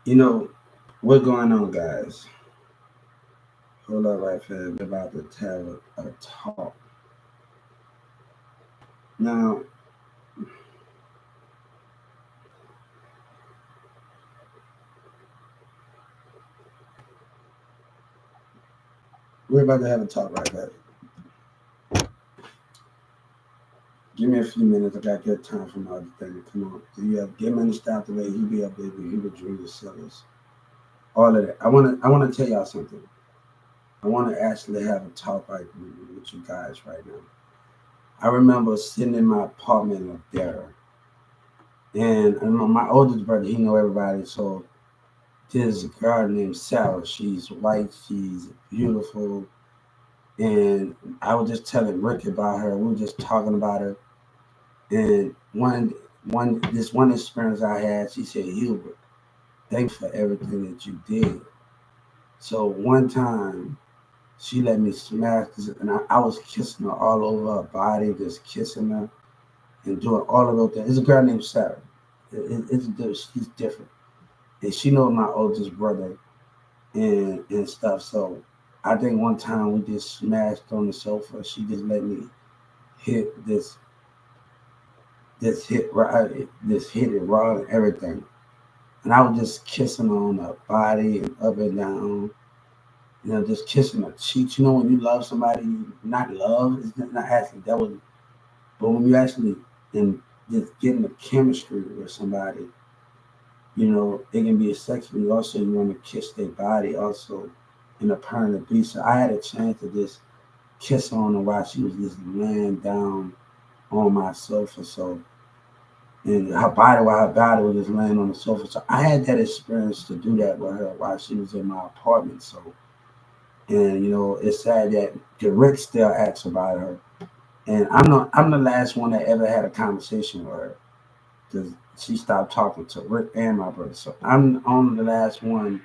You know, what's going on, guys? Hold up, right, fam. We're about to have a talk. Now, we're about to have a talk right back. Give me a few minutes. I got good time for my other thing. Come on. Yeah, get money out the way. He be up, baby. He would dream the sellers. All of that. I wanna tell y'all something. I wanna actually have a talk right with you guys right now. I remember sitting in my apartment up there, and my oldest brother, he know everybody, so there's a girl named Sarah. She's white, she's beautiful. And I was just telling Rick about her. We were just talking about her. And one experience I had, she said, Hubert, thanks for everything that you did. So one time she let me smash this, and I was kissing her all over her body, just kissing her and doing all of those things. It's a girl named Sarah. She's different. And she knows my oldest brother and stuff. So I think one time we just smashed on the sofa. She just let me hit this hit it raw and everything. And I was just kissing her on her body and up and down. You know, just kissing her cheeks. You know, when you love somebody, not love, it's not actually that was, but when you actually in just getting the chemistry with somebody, you know, it can be a sexually also you want to kiss their body also in a permanent beat. So I had a chance to just kiss on her while she was just laying down on my sofa. So and while her body was just laying on the sofa. So I had that experience to do that with her while she was in my apartment. So and you know, it's sad that the Rick still asks about her. And I'm the last one that ever had a conversation with her because she stopped talking to Rick and my brother. So I'm only the last one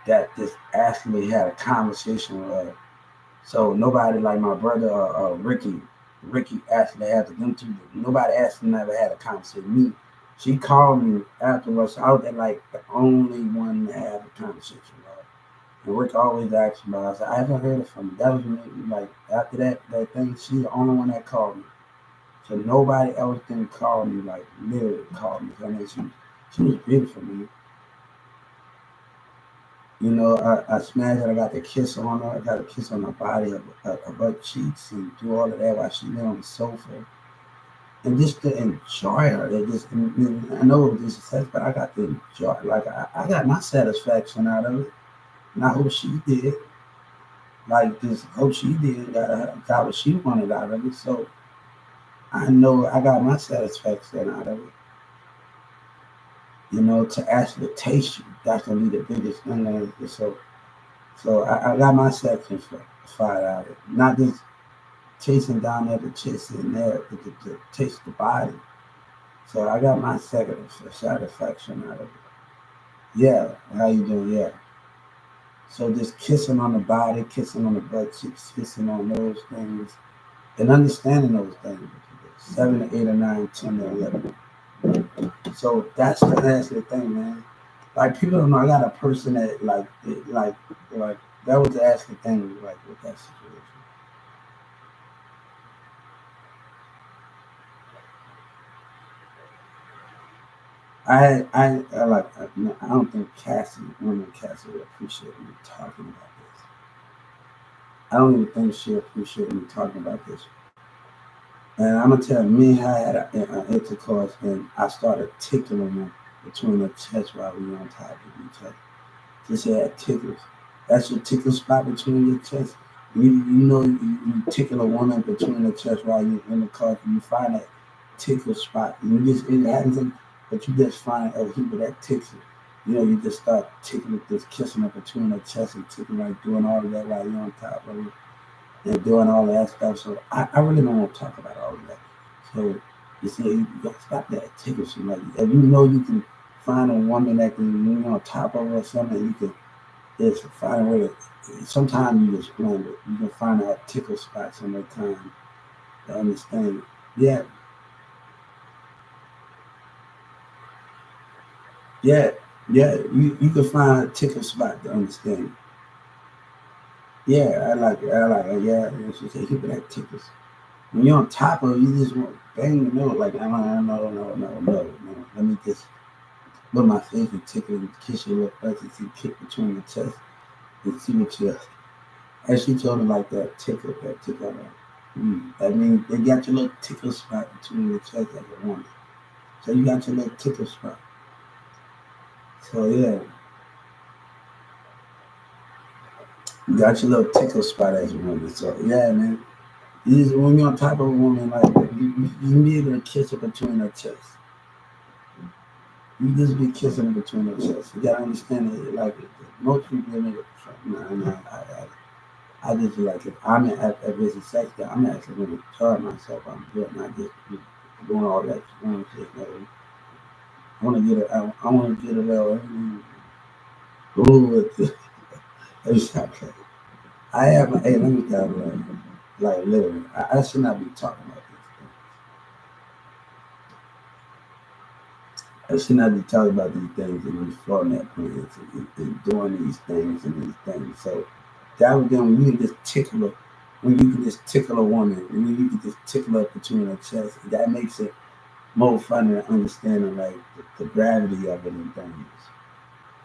that just actually had a conversation with her. So nobody like my brother or Ricky actually had to them two. Nobody actually never had a conversation. Me, she called me afterwards. I was like the only one to have a conversation with her. And Rick always asked me about her. I said, I haven't heard it from her. That was me, like after that thing, she's the only one that called me. So nobody else didn't call me, like literally called me. I mean, she was beautiful, man. You know, I smashed her. I got the kiss on her. I got a kiss on her body, her butt cheeks, and do all of that while she lay on the sofa. And just to enjoy her. I know it was just a sex, but I got to enjoy. Like I got my satisfaction out of it, and I hope she did. Like just hope she did got what she wanted out of it. So I know I got my satisfaction out of it. You know, to actually taste you, that's gonna be the biggest thing. So I got my section for fired out of it. Not just chasing down there to chase in there, but to taste the body. So I got my second satisfaction out of it. Yeah, how you doing? Yeah. So just kissing on the body, kissing on the butt cheeks, kissing on those things, and understanding those things. 7 or 8 or 9, 10 or 11. So that's the thing, man. Like people don't know. I got a person that like that was the actual thing like with that situation. I don't think Cassie would appreciate me talking about this. I don't even think she appreciate me talking about this. And I'm gonna tell me how I had an intercourse and I started tickling her between her chest while we were on top of each other. She said that tickles. That's your tickle spot between your chest. You tickle a woman between the chest while you're in the car. You find that tickle spot. And you just it hasn't, but you just find a heap of that tickle. You know, you just start tickling, just kissing her between her chest and tickling, like doing all of that while you're on top of her and doing all of that stuff. So I really don't want to talk about all of that. So you see, you got to stop that tickle shit. Like if you know you can find a woman that can, on top of her or something, you can just find a way to. Sometimes you just blend it. You can find that tickle spot some of the time to understand. Yeah, yeah. Yeah, you can find a tickle spot to understand. Yeah, I like it. I like it. Yeah, and she said, "Keep that tickles." When you're on top of it, you just want bang the nose like, no. Let me just put my face and tickle and kiss your little face and see kick between the chest and see what you. And she told me like that tickle. That means they got your little tickle spot between your chest as a woman. So you got your little tickle spot. So yeah, you got your little tickle spot as a woman. So yeah, man. When you're on top of a woman, like you be able to kiss her between her chest. You just be kissing her between her chest. You gotta understand it. Like most people, I just like if I'm at visit sex, I'm actually going to tell myself I'm good, not just doing all that fun shit. I want to get it. I want to get a little glue with it. It's okay. I have my. Hey, let me tell you, like literally, I should not be talking about this. I should not be talking about these things and these format plans and doing these things and these things. So that was then when you can just tickle her, when you can just tickle a woman, when you can just tickle her between her chest, that makes it more fun to understanding like the gravity of it and things.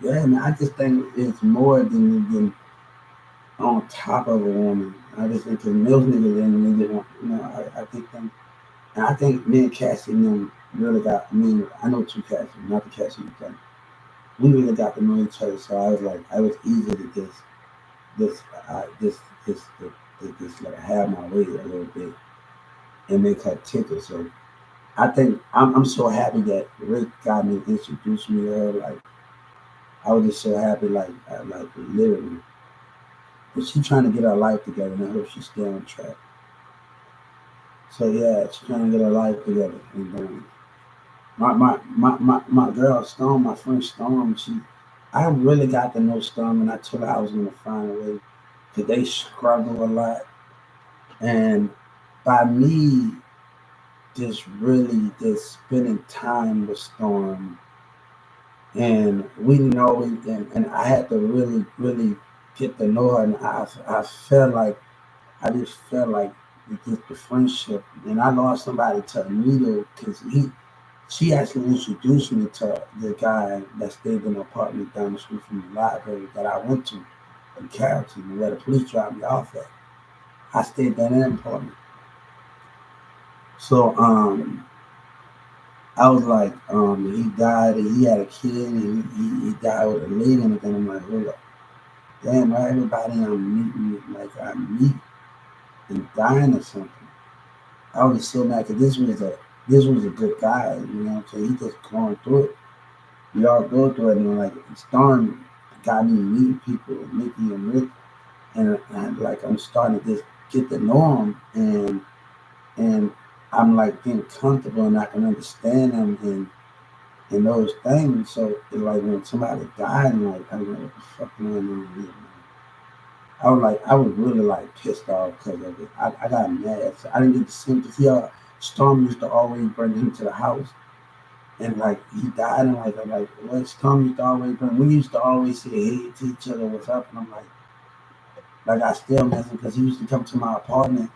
Yeah, man, I just think it's more than on top of a woman. I just think because most niggas and niggas want, I think them, and I think me and Cassie and them really got. I mean, I know two Cassie, not the Cassie you think. We really got to know each other, so I was like, I was easy to this, just like have my way a little bit and make her tickle. So I think I'm so happy that Rick got me introduced me to her. Like I was just so happy, like literally. But she trying to get her life together, and I hope she stay on track. So yeah, she's trying to get her life together. And my girl Storm, my friend Storm, I really got to know Storm, and I told her I was gonna find a way because they struggle a lot. And by me just really just spending time with Storm, and we didn't always, and I had to really get to know her, and I felt like I just felt like just the friendship, and I lost somebody to Needle because she actually introduced me to the guy that stayed in an apartment down the street from the library that I went to in Carrollton, where the police dropped me off at. I stayed there in that apartment. So I was like, he died and he had a kid and he died with a lady and everything. I'm like, hold up. Damn, why everybody I'm meeting like I meet and dying or something. I was so mad because this was a good guy, you know what I'm saying? He just going through it. We all go through it, and like Storm got me meeting people, Mickey and Rick, and like I'm starting to just get to know him, and I'm like getting comfortable, and I can understand him and those things. So it's like when somebody died, and like I'm like, what the fuck going on here, man? I was really like pissed off because of it. I got mad. So I didn't get to see him because Storm used to always bring him to the house. And like he died, and like I'm like, what? Storm used to always bring. We used to always say hey to each other, what's up? And I'm like I still miss him because he used to come to my apartment,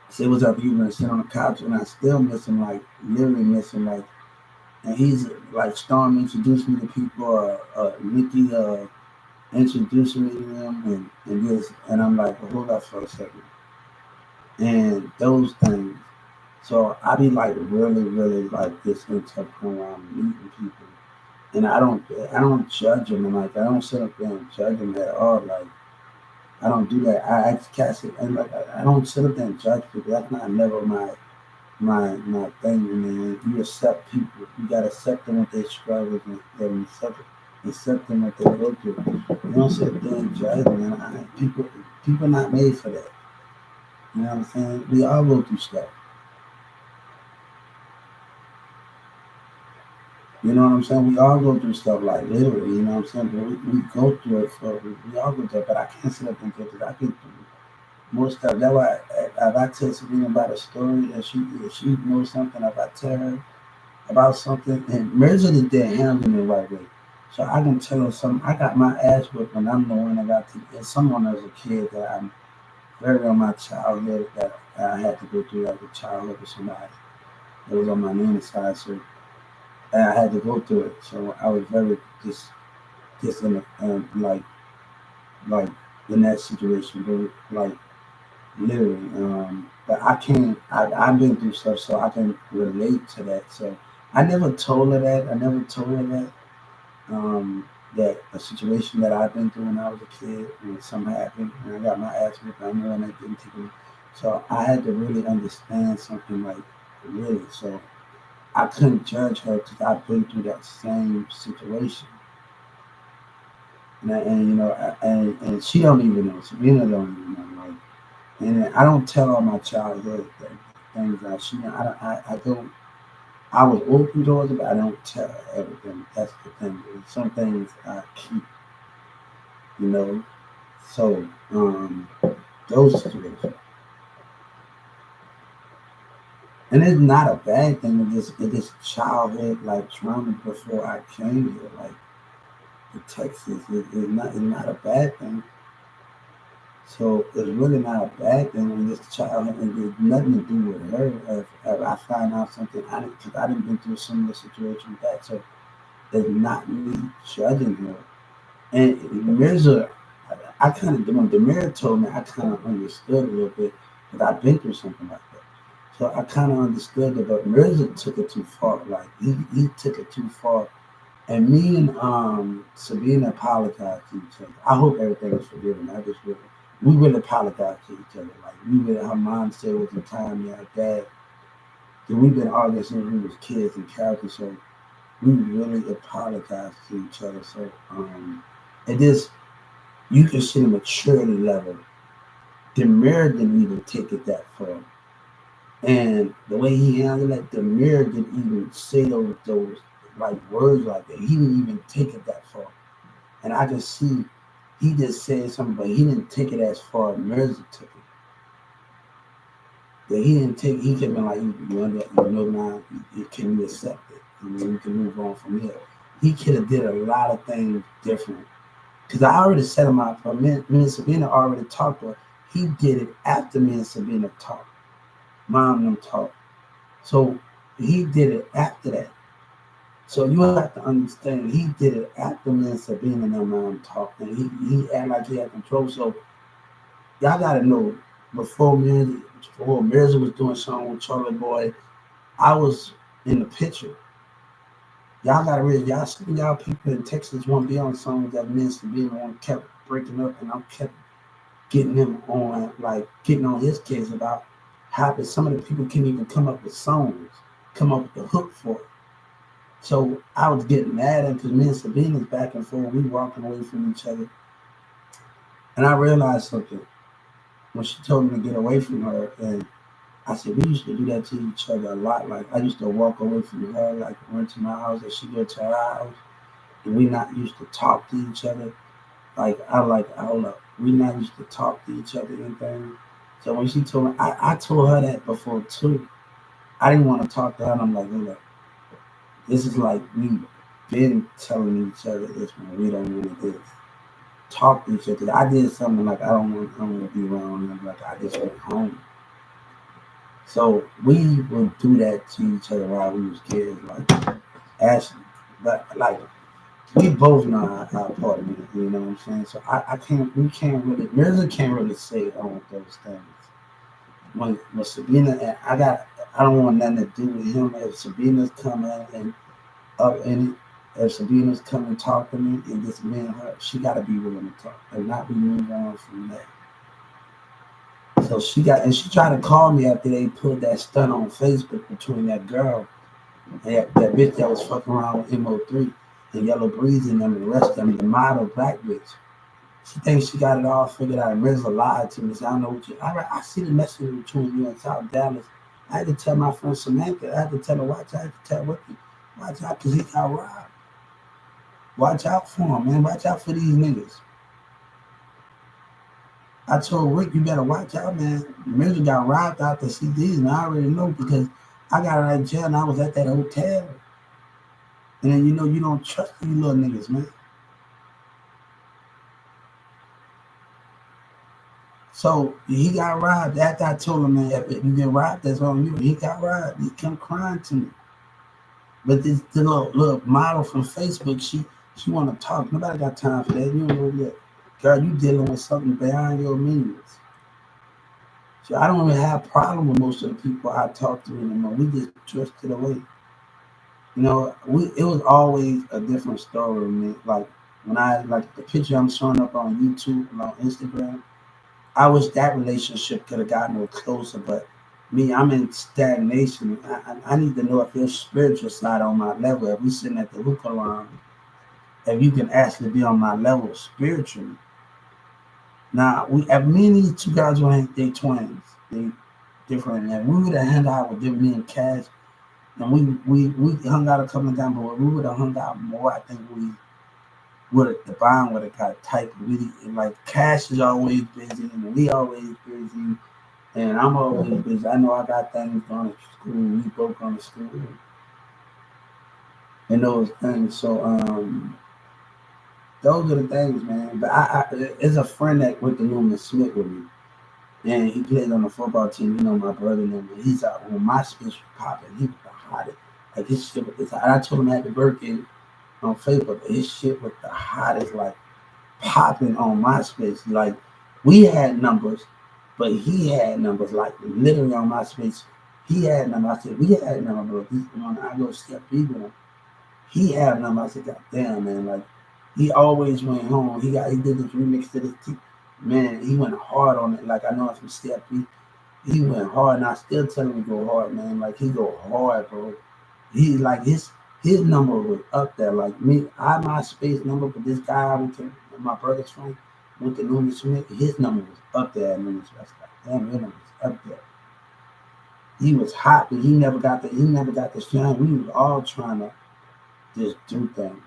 say what's up, you and sit on the couch, and I still miss him, like literally miss him, like. And he's like Storm introduced me to people, Nikki introduced me to them, and this, and I'm like, well, hold up for a second, and those things. So I be like really like this into around meeting people, and I don't judge them, and like I don't sit up there and judge them at all. Like I don't do that. I ask Cassie, and like I don't sit up there and judge people. That's not never my thing, man. You accept people. You gotta accept them with their struggles and accept them what they go through. You don't sit there and judge, man. People not made for that. You know what I'm saying? We all go through stuff. You know what I'm saying? We all go through stuff like literally, you know what I'm saying? But we go through it we all go through it, but I can't sit up and get it. I get through more stuff. That's why if I tell Sabrina about a story, if she knows something, if I tell her about something, and Mirza didn't handle me the right way. So I can tell her something. I got my ass whipped when I'm the one that got to, and someone as a kid that I'm very on my childhood that I had to go through as a childhood with somebody that was on my nanny side. So I had to go through it. So I was very just in like in that situation, very like literally. But I can't. I've been through stuff, so I can relate to that. So I never told her that. I never told her that. That a situation that I've been through when I was a kid, when something happened, and I got my ass whipped, I'm the one that didn't take it. So I had to really understand something like really. So I couldn't judge her because I've been through that same situation. And you know, and she don't even know. Sabrina don't even know. Like, and I don't tell her my childhood things that she. I don't. I don't. I was open towards it, but I don't tell her everything. That's the thing. Some things I keep, you know. So those situations, and it's not a bad thing. It is childhood like trauma before I came here, like in Texas. It's not a bad thing. So it's really not a bad thing when this child and there's nothing to do with her. If I find out something, because I didn't been through a similar situation with that, so it's not me judging her. And Mirza, I kind of when Demir told me, I kind of understood a little bit because I've been through something like that. So I kind of understood it, but Mirza took it too far. Like he took it too far. And me and Sabina apologized to each other. I hope everything is forgiven. I just really, we really apologized to each other. Like we really, her mom said it was the time, yeah, dad. So we've been arguing since we was kids and characters. So we really apologized to each other. So it is you can see the maturity level. Demir didn't even take it that far. And the way he handled it, Demir didn't even say those like words like that. He didn't even take it that far. And I could see he just said something, but he didn't take it as far as Mirza took it. That he didn't take. He kept me like, you know now, can you accept it? You know, we can move on from here. He could have did a lot of things different. Because I already set him up. Me and Sabina already talked, but he did it after me and Sabina talked. Mom and them talked. So he did it after that. So you have to understand, he did it after me and Sabina and them talked. And he acted like he had control. So y'all got to know, before Mirza was doing something with Charlie Boy, I was in the picture. Y'all got to realize, y'all people in Texas want to be on songs that me and Sabina one kept breaking up, and I kept getting him on, like getting on his case about how some of the people can't even come up with songs, come up with the hook for it. So I was getting mad at because me and Sabina's back and forth, we walking away from each other. And I realized something when she told me to get away from her. And I said, we used to do that to each other a lot. Like I used to walk away from her, like went to my house and she go to her house. And we not used to talk to each other. Hold up. We not used to talk to each other and things. So when she told me, I told her that before too. I didn't want to talk to her. And I'm like, hold up. This is like we've been telling each other this when we don't want to talk to each other. I did something like I don't want to be around them. Like I just went home. So we would do that to each other while we was kids, like Ashley. But like we both know how important it is, you know what I'm saying? So we can't really, Mirza can't really say on those things. When Sabina, and I don't want nothing to do with him. If Sabina's coming and up and if Sabina's coming and talk to me and this man her, she got to be willing to talk and not be moving on from that. So she tried to call me after they put that stunt on Facebook between that girl and that bitch that was fucking around with MO3 and Yellow Breeze and them and the rest of them, the model black bitch. She thinks she got it all figured out. Mirza lied to me. So I don't know what you. I see the message between you and South Dallas. I had to tell my friend Samantha. I had to tell her, watch out. I had to tell Ricky, watch out, because he got robbed. Watch out for him, man. Watch out for these niggas. I told Rick, you better watch out, man. Mirza got robbed out the CDs, and I already know because I got out of jail and I was at that hotel. And then you don't trust these little niggas, man. So he got robbed. After I told him, man, if you get robbed, that's on you. He got robbed. He come crying to me. But this the little model from Facebook, she want to talk. Nobody got time for that. You don't know that. Girl, you dealing with something beyond your means. So I don't even have a problem with most of the people I talk to anymore. We just drifted away. It was always a different story with me. Like when I like the picture I'm showing up on YouTube and on Instagram, I wish that relationship could have gotten a little closer, but me, I'm in stagnation. I need to know if your spiritual side on my level, if we sitting at the hookah line, if you can actually be on my level spiritually. Now, if me and these two guys were they twins, they different, and we would have hung out with them, me and Cash, and we hung out a couple of times, but we would have hung out more. I think we would have, the bond would have got tight. Really, like Cash is always busy, and we always busy. And I'm always busy. I know I got things going to school. We both going to school and those things. So those are the things, man. But it's a friend that went to Newman Smith with me, and he played on the football team. My brother Newman. He's out on MySpace popping. He was the hottest. Like his shit was this. I told him happy birthday on Facebook. But his shit was the hottest. Like popping on MySpace. Like we had numbers. But he had numbers, like literally on MySpace. He had numbers. I said, we had numbers. When I go step B with him, he had numbers. I said, God damn, man. Like, he always went home. He did this remix to this team. Man, he went hard on it. Like, I know it's from step B. He went hard, and I still tell him to go hard, man. Like, he go hard, bro. He, like, his number was up there. Like, me, I MySpace number, but this guy I went to, my brother's friend, went to Newman Smith, his number was up there at Newman Smith. Damn, his number was up there. He was hot, but he never got the shine. We was all trying to just do things.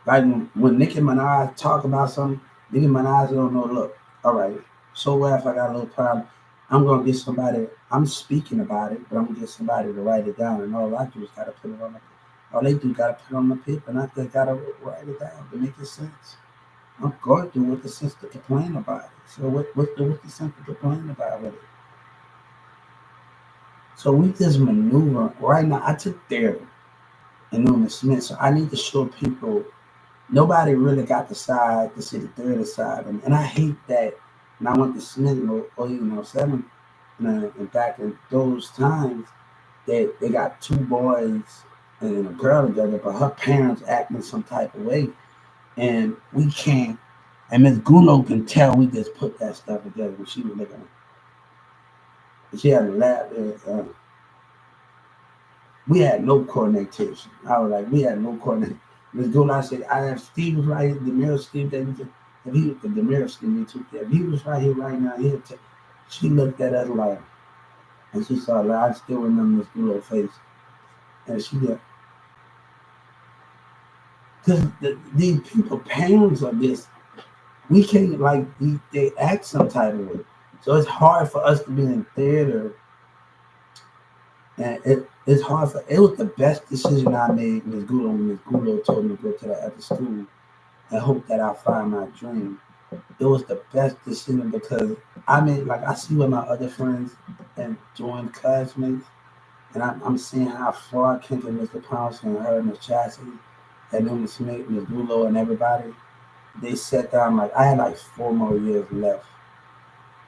Like when Nicki Minaj talk about something, Nicki Minaj don't know, look, all right, so what if I got a little problem? I'm gonna get somebody, I'm speaking about it, but I'm gonna get somebody to write it down, and all I do is gotta put it on the all they do gotta put it on the paper, and I just gotta write it down to make it sense. I'm going through with the sense to complain about it. So what's the sense to complain about with it? So we just maneuver right now. I took therapy in Newman Smith, so I need to show people nobody really got the side to see the third side, and I hate that. And I went to Smith or 7, and back in those times, they got 2 boys and a girl together, but her parents acting some type of way, and we can't. And Miss Gulo can tell we just put that stuff together when she was looking. She had a lab. We had no coordination. I was like, we had no coordination. Miss Gulo, I said, I have Steve was right here, Demir Steve. If he was the Demir Steve, if he was right here right now, she looked at us like, and she saw, like, I still remember Miss Gulo's face, and she did. Because these people, parents are this. We can't they act some type of way. So it's hard for us to be in theater, and it's hard for. It was the best decision I made. Miss Gulo, when Miss Gulo told me to go to the other school and hope that I find my dream. It was the best decision because I see with my other friends and joined classmates, and I'm seeing how far I came with Mr. Pounce and her, Miss Chastity, and Newman Smith, Miss Gulo, and everybody. They sat down I had like 4 more years left.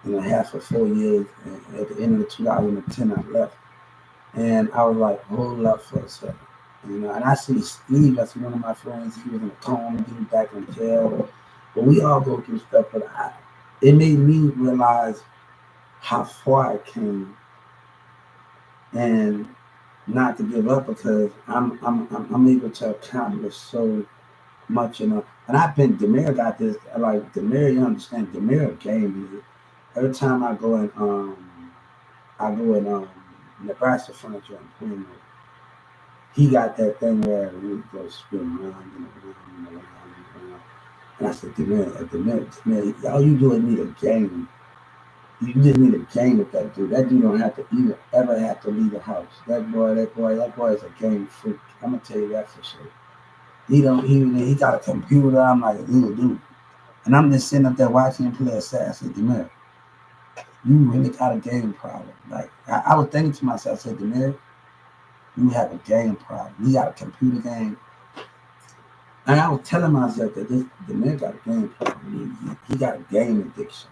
Half of 4 years. And at the end of 2010, I left. And I was like, hold up for a second. And I see Steve, that's one of my friends. He was in a coma, he was back in jail. But we all go through stuff. But it made me realize how far I came, and not to give up because I'm able to accomplish so much, And I've been Demir got this like Demir, you understand? Demir gave me every time I go in Nebraska furniture and Plano, he got that thing where we go spin around and around and around and around. And I said, Demir, all you do is need a game. You just need a game with that dude. That dude don't have to either ever have to leave the house. That boy is a game freak. I'm gonna tell you that for sure. He got a computer. I'm like, dude. And I'm just sitting up there watching him play Assassin. Demir, you really got a game problem. Like I was thinking to myself, I said, Demir, you have a game problem. You got a computer game. And I was telling myself that the man got a game problem. He got a game addiction,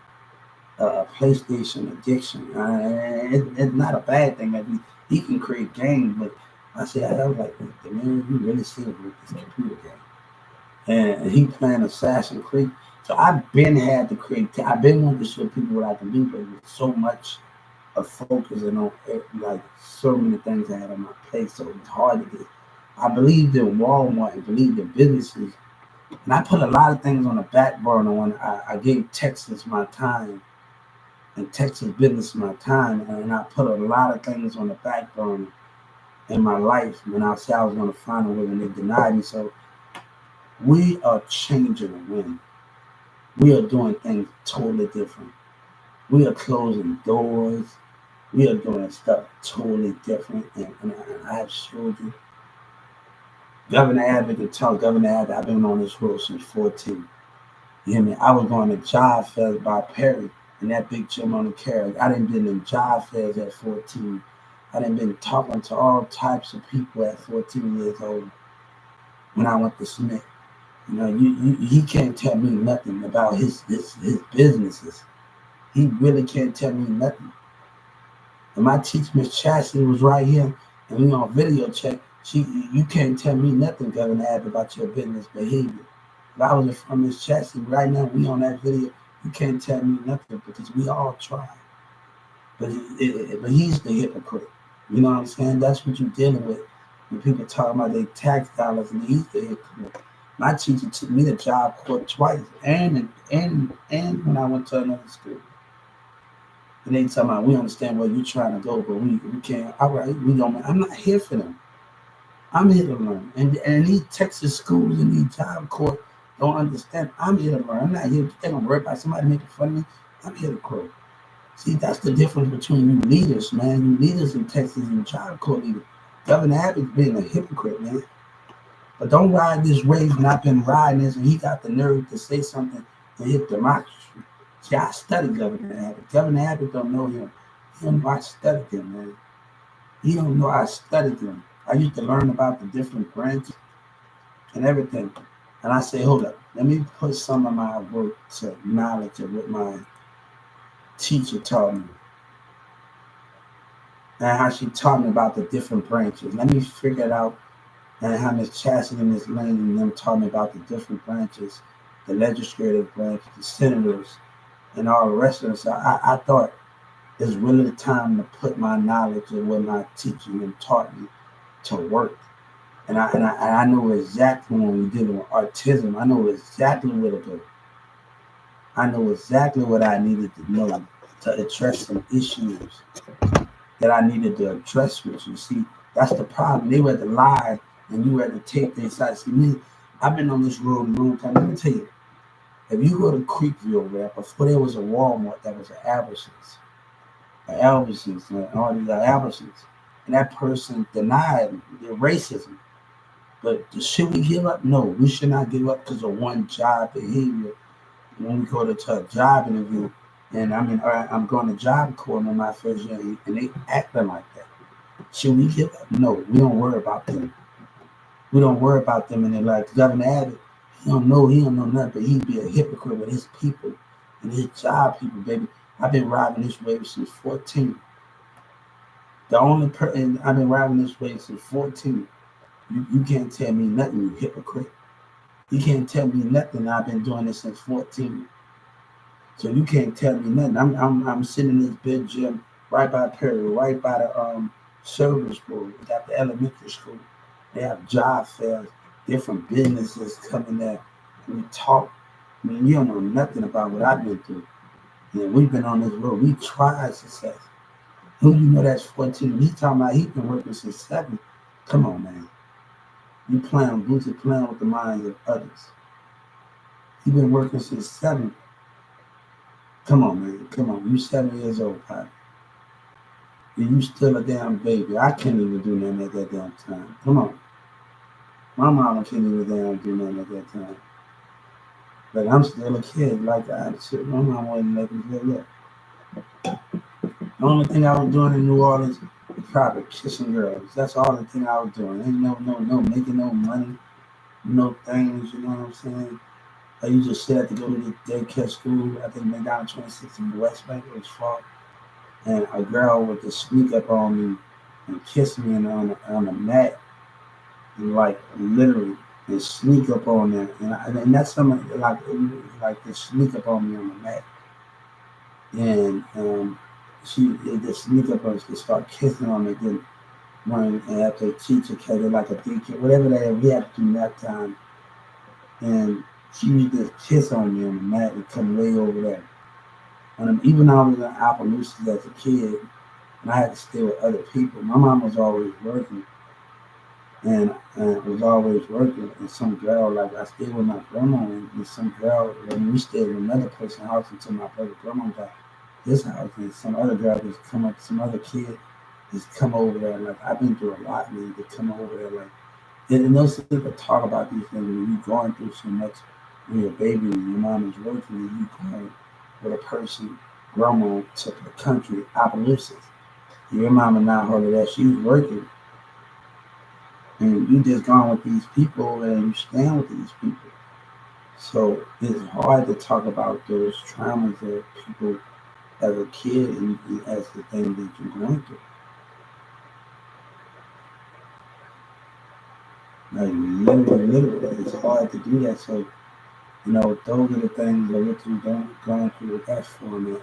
a PlayStation addiction. It's not a bad thing that he can create games, but I was like, the man, you really serious with this computer game. And he playing Assassin's Creed. So I've been had to create. I've been wanting to show people what I can do, but with so much of focusing on like so many things I had on my plate, so it's hard to get. I believed in Walmart and believed in businesses, and I put a lot of things on the back burner when I gave Texas my time and Texas business my time, and I put a lot of things on the back burner in my life when I said I was going to find a way when they denied me. So we are changing the wind. We are doing things totally different. We are closing doors. We are doing stuff totally different, and I have showed you. Governor Abbott can tell Governor Abbott, I've been on this road since 14. You hear me? I was going to job fairs by Perry and that big gym on the carriage. I done been in job fairs at 14. I done been talking to all types of people at 14 years old when I went to Smith. You know, he can't tell me nothing about his businesses. He really can't tell me nothing. And my teacher, Miss Chastity, was right here, and we on video check. You can't tell me nothing, Governor Abbott, about your business behavior. If I was from Miss Chastity right now, we on that video, you can't tell me nothing because we all try. But he's the hypocrite. You know what I'm saying? That's what you're dealing with when people talk about their tax dollars, and he's the hypocrite. My teacher took me to job court twice, and when I went to another school. And they talking about we understand where you're trying to go, but we can't. All right, we don't. I'm not here for them. I'm here to learn. And these Texas schools and these job court don't understand. I'm here to learn. I'm not here. They don't worry about somebody making fun of me. I'm here to grow. See, that's the difference between you leaders, man. You leaders in Texas and job court leaders. Governor Abbott's being a hypocrite, man. But don't ride this wave, and I've been riding this, and he got the nerve to say something and hit democracy. See, I studied Governor Abbott. Governor Abbott don't know him. He don't know I studied him, man. He don't know I studied him. I used to learn about the different branches and everything. And I say, hold up, let me put some of my work to knowledge of what my teacher taught me. And how she taught me about the different branches. Let me figure it out. And how Miss Chastity and Miss Lane and them taught me about the different branches, the legislative branch, the senators, and all the rest of it. So I thought it's really the time to put my knowledge of what my teaching and taught me to work. And I know exactly when we're dealing with autism, I know exactly where to go. I know exactly what I needed to know to address some issues that I needed to address with you. See, that's the problem. They were to lie and you had to take their side. See, me, I've been on this road a long time. Let me tell you, if you go to Creekville, where before there was a Walmart, that was an Albertsons, and all these Albertsons, and that person denied the racism. But should we give up? No, we should not give up because of one job behavior. When we go to a job interview, and I'm going to job court in my first year, and they acting like that. Should we give up? No, we don't worry about them. We don't worry about them, and they're like Governor Abbott. He don't know nothing, but he'd be a hypocrite with his people and his job people, baby. I've been riding this wave since 14. The only person I've been riding this wave since 14. You can't tell me nothing, you hypocrite. You can't tell me nothing. I've been doing this since 14. So you can't tell me nothing. I'm sitting in this big gym right by Perry, right by the service school. We got the elementary school. They have job fairs, different businesses coming there. And we talk. I mean, you don't know nothing about what I've been through. And we've been on this road. We tried success. Who you know that's 14? He's talking about he's been working since 7. Come on, man. You playing Boosie, playing with the minds of others. He's been working since 7. Come on, man. Come on. You 7 years old, Pop. You still a damn baby. I can't even do nothing at that damn time. Come on. My mama can't even damn do nothing at that time. But I'm still a kid. Like I shit, my mama wouldn't let me live that. The only thing I was doing in New Orleans was probably kissing girls. That's all the thing I was doing. Ain't no making no money, no things, you know what I'm saying? I used to sit at to go to the daycare school. I think McDonald 26 in the West Bank. It was far. And a girl would just sneak up on me and kiss me on the mat, and like literally, and sneak up on there. And that's something like to sneak up on me on the mat. And she it just sneak up on us to start kissing on me. Then when after a teacher came, like a teacher, whatever they we had to do nap time, and she would just kiss on me on the mat and come way over there. Even though I was in Appaloosa as a kid, and I had to stay with other people. My mom was always working, and was always working. And some girl, like I stayed with my grandma, and some girl, and we stayed in another person's house until my brother grandma got his house, and some other girl just come up, some other kid just come over there. Like I've been through a lot, man. To come over there, like and no people talk about these things when you're going through so much when you're a baby and your mom is working and you going with a person, grandma to the country, Appaloosa. Your mama not heard of that. She's working. And you just gone with these people and you stand with these people. So it's hard to talk about those traumas that people as a kid and as the thing that you're going through. Like literally, it's hard to do that. So, those are the things that what you're going through with that format.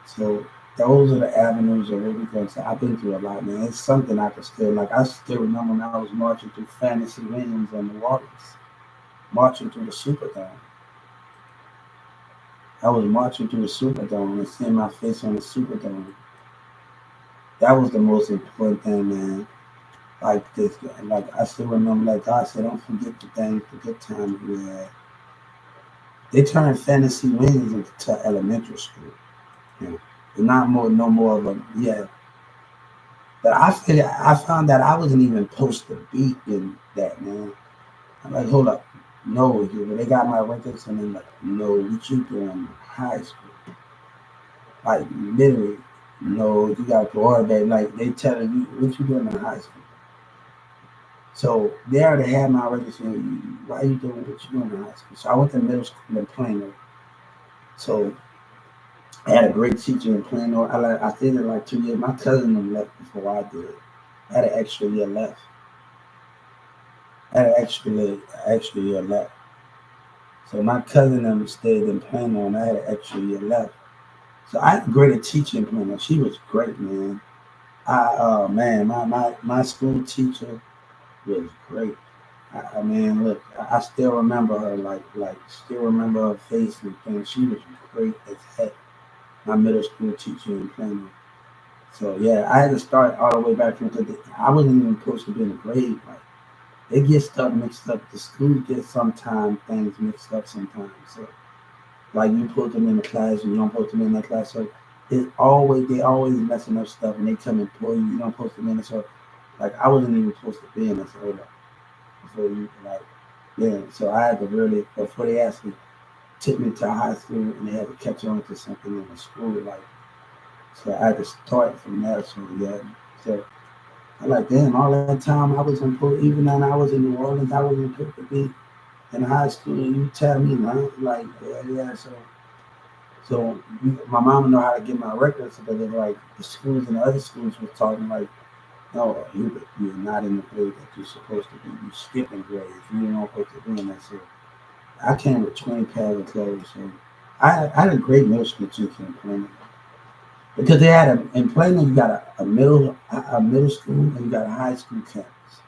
So those are the avenues of what we're going to say. I've been through a lot, man. It's something I can still like. I still remember when I was marching through Fantasy Rings and the Waters, marching through the Superdome. I was marching through the Superdome and seeing my face on the Superdome. That was the most important thing, man. Like this, like I still remember, like God said, don't forget the things, the good times we had. They turned Fantasy Rings into elementary school. Yeah. Not more, no more of a yeah. But I found that I wasn't even supposed to be in that, man. I'm like, hold up. No, they got my records and then like, no, what you doing in high school? Like literally, no, you gotta go back. Like they telling you what you doing in high school. So they already had my records and why you doing what you doing in high school? So I went to middle school in Plano. So I had a great teacher in Plano. I stayed there like 2 years. My cousin them left before I did. I had an extra year left. I had an extra year left. So my cousin them stayed in Plano, and I had an extra year left. So I had a great teacher in Plano. She was great, man. Man, my school teacher was great. I mean, look, I still remember her, like still remember her face and things. She was great as heck. My middle school teacher in Plano. So yeah, I had to start all the way back from because I wasn't even supposed to be in the grade. Like they get stuff mixed up. The school gets sometimes things mixed up sometimes. So like you put them in the class and you don't put them in that class. So they always messing up stuff and they come and pull you. You don't post them in it. So like I wasn't even supposed to be in it. So before you like yeah. So I had to really before they actually took me to high school and they had to catch on to something in the school like. So I had to start from there. So yeah. So I like damn all that time I was in even when I was in New Orleans, I wasn't supposed to be in high school and you tell me, man, like yeah. My mom know how to get my records, but then like the schools and the other schools was talking like, no, you're not in the grade that you're supposed to be. You skipping grades. You're not supposed to be in that. So I came with 20 pairs of clothes. So I had a great middle school teacher in Plano. Because they had in Plano, you got a middle school and you got a high school campus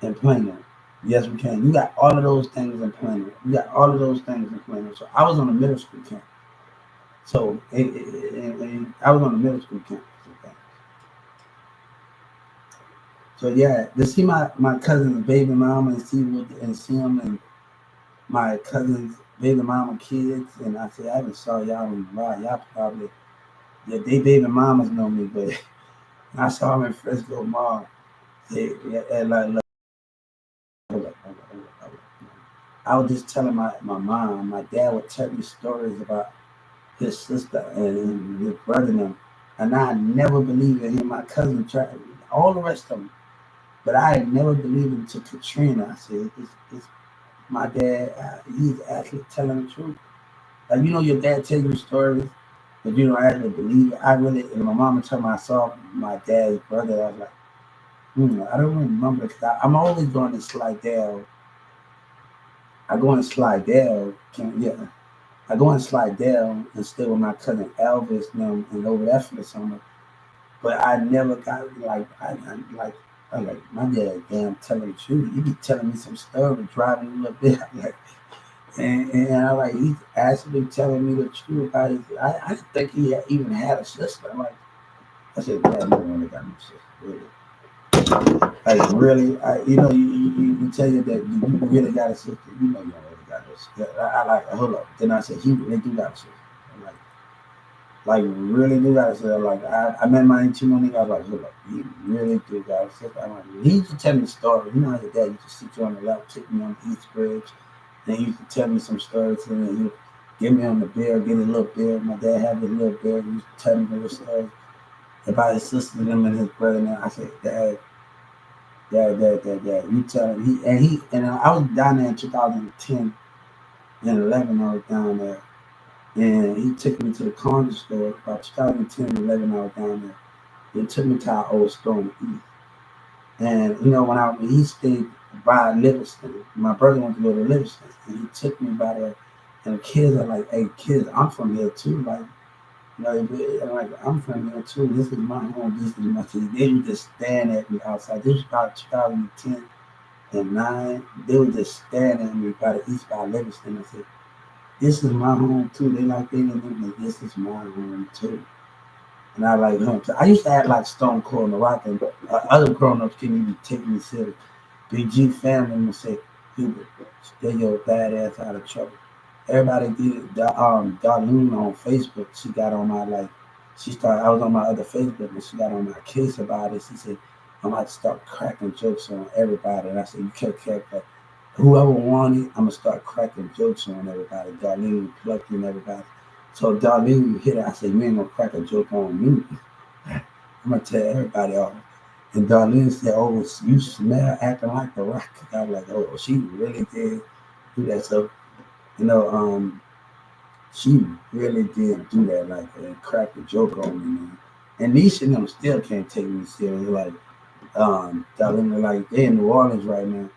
in Plano. Yes, we can. You got all of those things in Plano. You got all of those things in Plano. So I was on the middle school campus. So I was on the middle school campus. Okay. So yeah, to see my cousin's baby mama and see them and my cousin's baby mama kids, and I said, I haven't saw y'all in a while. Y'all probably, yeah, they baby mamas know me, but I saw them in Frisco Mall. Like, I was just telling my mom, my dad would tell me stories about his sister and his brother and them. And I never believed in him. My cousin tried, all the rest of them. But I had never believed into Katrina. I said, it's my dad, he's actually telling the truth. Like, your dad tell you stories, but you don't actually believe it. I really, and my mama told me I saw my dad's brother. I was like, I don't remember because I'm always going to Slidell. I go in Slidell, yeah. I go in Slidell and stay with my cousin Elvis and over there for the summer. But I never got like my dad damn telling the truth. He be telling me some story, driving a little bit. Like and I like he's actually telling me the truth about his I didn't think he even had a sister. I'm like I said, Dad, you really got no sister, really. Like really, you tell you that you really got a sister. You know you don't really got no sister. I like hold up. Then I said he really do got a sister. I'm like really do got a sister. Like I met my two money. I was like, hold up, he really do got a sister. I'm like, he used to tell me stories. You know how your dad used to sit you on the lap, take me on the East Bridge, and he used to tell me some stories, and then he'd get me on the beer, get a little beer. My dad had his little beer. He used to tell me little stories about his sister and him and his brother. And I said, Dad. Yeah. You tell him and I was down there in 2010 and 11. I was down there, and he took me to the corner store. About 2010 and 11, I was down there. He took me to our old store in the East, and when he stayed by Livingston, my brother wanted to go to Livingston, and he took me by there. And the kids are like, "Hey, kids, I'm from here too." Like, I'm from here too. This is my home. This is my city. They would just stand at me outside. This was about 2010 and 9. They would just stand at me by the East by Livingston and say, "This is my home too." They like they didn't me. This is my home too. And I like home too. I used to act like Stone Cold and the Rock, and other grown-ups couldn't even take me serious. Big G family would say, "Hubert, stay your bad ass out of trouble." Everybody did. Darlene on Facebook, she got on my she started. I was on my other Facebook, and she got on my case about it. She said, "I'm about to start cracking jokes on everybody." And I said, "You can't care, but whoever wanted, I'm gonna start cracking jokes on everybody." Darlene plucking everybody. So Darlene hit it. I said, "You ain't gonna crack a joke on me. I'm gonna tell everybody off." And Darlene said, "Oh, you smell acting like the Rock." I was like, "Oh, she really did do that." So she really did do that, like, and crack a joke on me, man. And Nisha and them still can't take me serious. Like, Darlene, like, they in New Orleans right now.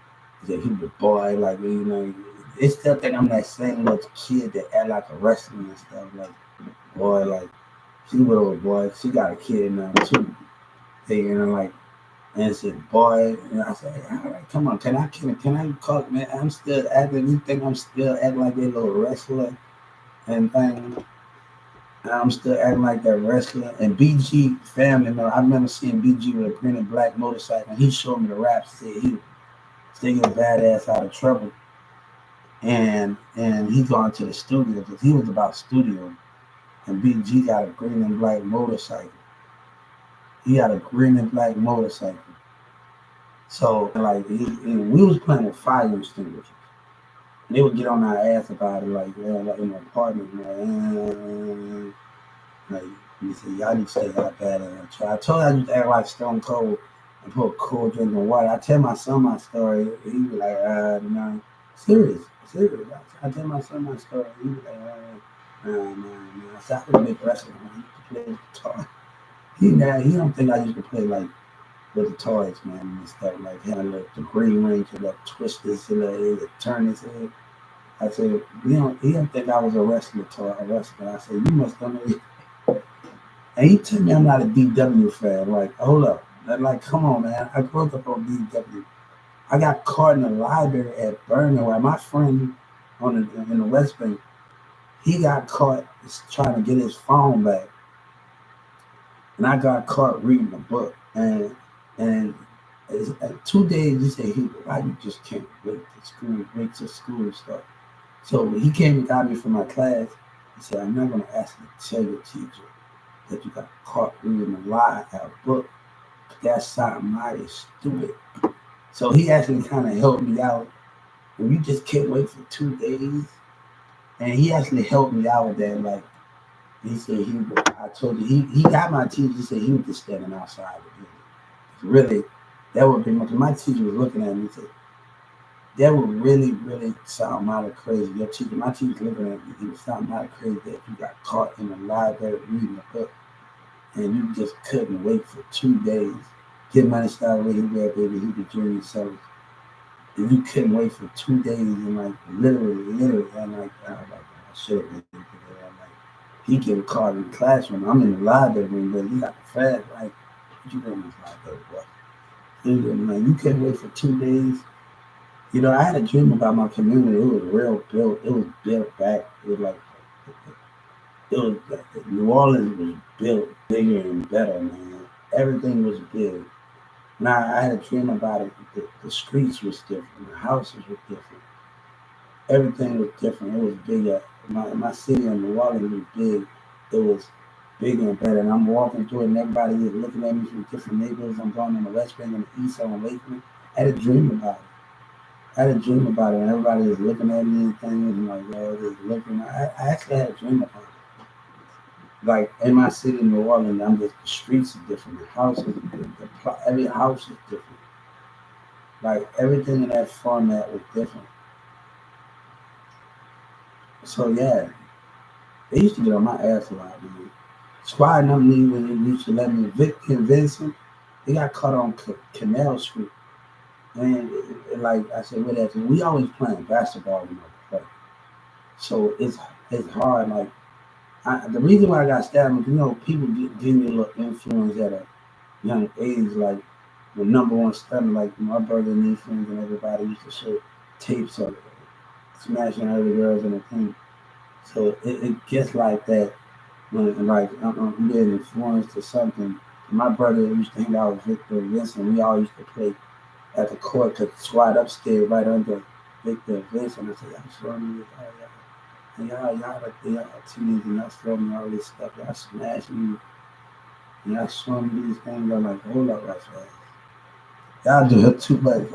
He was a boy, like, they still think I'm that same little kid that act like a wrestler and stuff. Like, boy, like, she little boy, she got a kid now too. They, like, and I said, boy, and I said, hey, all right, come on, can I call, man? I'm still acting. You think I'm still acting like that little wrestler and thing? And I'm still acting like that wrestler. And BG family, man, I remember seeing BG with a green and black motorcycle, and he showed me the raps. Said he still get badass out of trouble, and he gone to the studio because he was about studio. And BG got a green and black motorcycle. He got a green and black motorcycle. So like we was playing with fire extinguishers. And they would get on our ass about it, like in the apartment, like you say, y'all need to stay out bad and try. I told you I used to act like Stone Cold and put a cold drink in water. I tell my son my story, he be like, no, serious. I tell my son my story, he be like, no. I said I could make wrestling. I used to play guitar. He don't think I used to play like with the toys, man, and stuff like had the green range and the twisters and the turn his head. I said, he don't think I was a wrestler. I said, you must don't know. And he told me I'm not a DW fan. Like, hold up. Like, come on, man. I grew up on DW. I got caught in the library at Burner where my friend in the West Bank, he got caught trying to get his phone back. And I got caught reading a book. And 2 days, he said, why you just can't wait till school and stuff. So he came and got me from my class. He said, I'm not going to ask you to tell your teacher that you got caught reading a lie out of a book. That's something mighty stupid. So he actually kind of helped me out. And we just can't wait for 2 days. And he actually helped me out with that. Like, he said, I told you, he got my teacher. He said he was just standing outside. Really, that would be my teacher was looking at me and said, that would really, really sound mighty crazy. Your teacher, my teacher looking at me, it would sound mighty crazy that you got caught in a library reading a book and you just couldn't wait for 2 days. Get money started where he was, baby, he was junior service. And you couldn't wait for 2 days and like literally, and like, I was like, I should have been there. Like, he get caught in the classroom. I'm in the library room, but he got the fast, like, what you doing in this library, boy? Man, you can't wait for 2 days. You know, I had a dream about my community. It was real built. It was built back. It was like New Orleans was built bigger and better, man. Everything was big. Now I had a dream about it. The streets was different. The houses were different. Everything was different. It was bigger. My city in New Orleans was big. It was bigger and better. And I'm walking through it, and everybody is looking at me from different neighborhoods. I'm going on the West Bank and the East Side on Lakeland. I had a dream about it. I had a dream about it, and everybody was looking at me and things, and like, oh, they're looking. I actually had a dream about it. Like in my city, New Orleans, the streets are different, the houses are different, every house is different. Like everything in that format was different. So yeah, they used to get on my ass a lot, man. Squad and them when they used to let me Vic and Vincent, they got caught on Canal Street. And like I said, what else? We always playing basketball, you know, play. So it's hard. Like the reason why I got stabbed was, you know, people give me a little influence at a young age, like the number one stunner, like my brother and his friends and everybody used to show tapes of smashing other girls in the thing. So it gets like that when like I'm being influenced or something. My brother used to hang out with Victor and Vincent. We all used to play at the court because SWAT upstairs right under Victor and Vincent. I said, y'all showing me this, and y'all like y'all teenagers and y'all showing me all this stuff. Y'all smashing me. And y'all showing me these things. I'm like, hold up right fast. Y'all do it too much.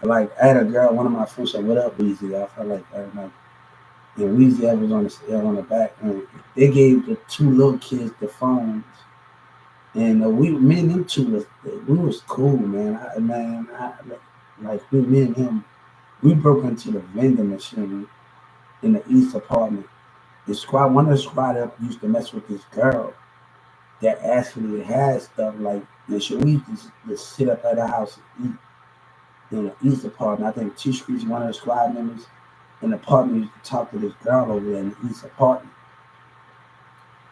Like I had a girl, one of my friends said, what up, Weezy? I felt like and Weezy was on the back, and they gave the two little kids the phones, and me and them two we was cool, man. Me and him, we broke into the vending machine in the East apartment. One of the squad up used to mess with this girl that actually had stuff like, and so we used to sit up at the house and eat in the East apartment. I think Two Streets, one of the squad members in the apartment used to talk to this girl over there in the East apartment.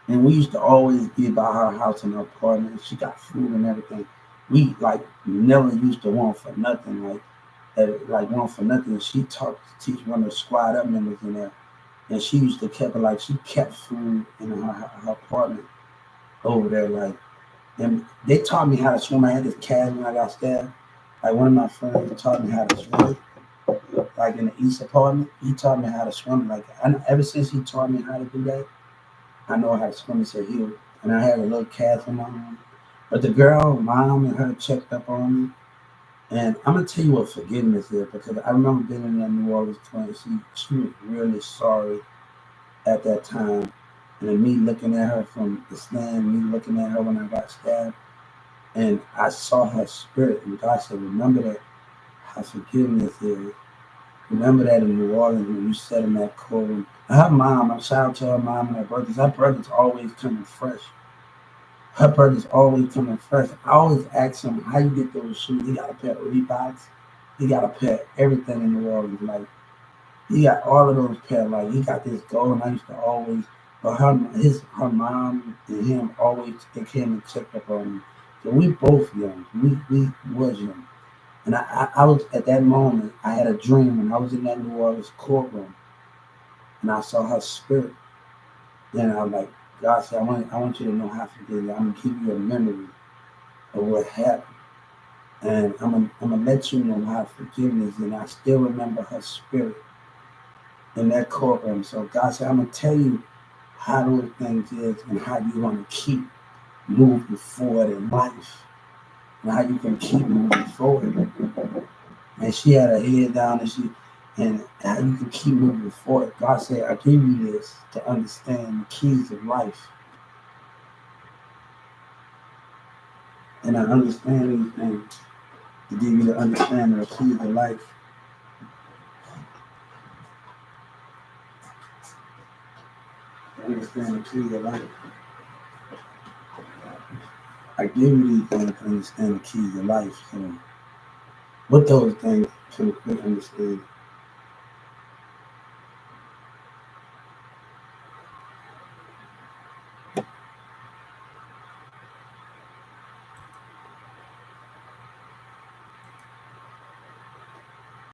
And we used to always be by her house in her apartment. She got food and everything. We like never used to want for nothing, want for nothing. She talked to teach one of the squad up members in there. And she used to she kept food in her apartment over there, like, and they taught me how to swim. I had this cast when I got stabbed. Like one of my friends taught me how to swim. Like in the East apartment, he taught me how to swim. Like ever since he taught me how to do that, I know how to swim. So and I had a little cast on my arm. But the girl, mom, and her checked up on me. And I'm gonna tell you what forgiveness is, because I remember being in that New Orleans 20. She was really sorry at that time. And then me looking at her from the stand, me looking at her when I got stabbed, and I saw her spirit. And God said, remember that how forgiveness is. Remember that in New Orleans when you sat in that courtroom. Her mom, I shout out to her mom and her brothers. Her brothers always coming fresh. Her brothers always coming fresh. I always ask him, how you get those shoes? He got a pair of Reeboks. He got a pair of everything in New Orleans. Like, he got all of those pair. Like, he got this gold, and I used to always, but her mom and him always, they came and checked up on me. So we both young. We was young. And I was, at that moment, I had a dream, and I was in that New Orleans courtroom, and I saw her spirit. Then I was like, God said, I want you to know how to forgive you. I'm going to give you a memory of what happened. And I'm gonna let you know how forgiveness is. And I still remember her spirit. in that courtroom. So God said, I'm going to tell you how those things is and how you want to keep moving forward in life and how you can keep moving forward. And she had her head down and how you can keep moving forward. God said, I give you this to understand the keys of life. And I understand these things to give you the understanding of the keys of life. To understand the keys of life. I give you these things to understand the keys of life. So with those things, to understand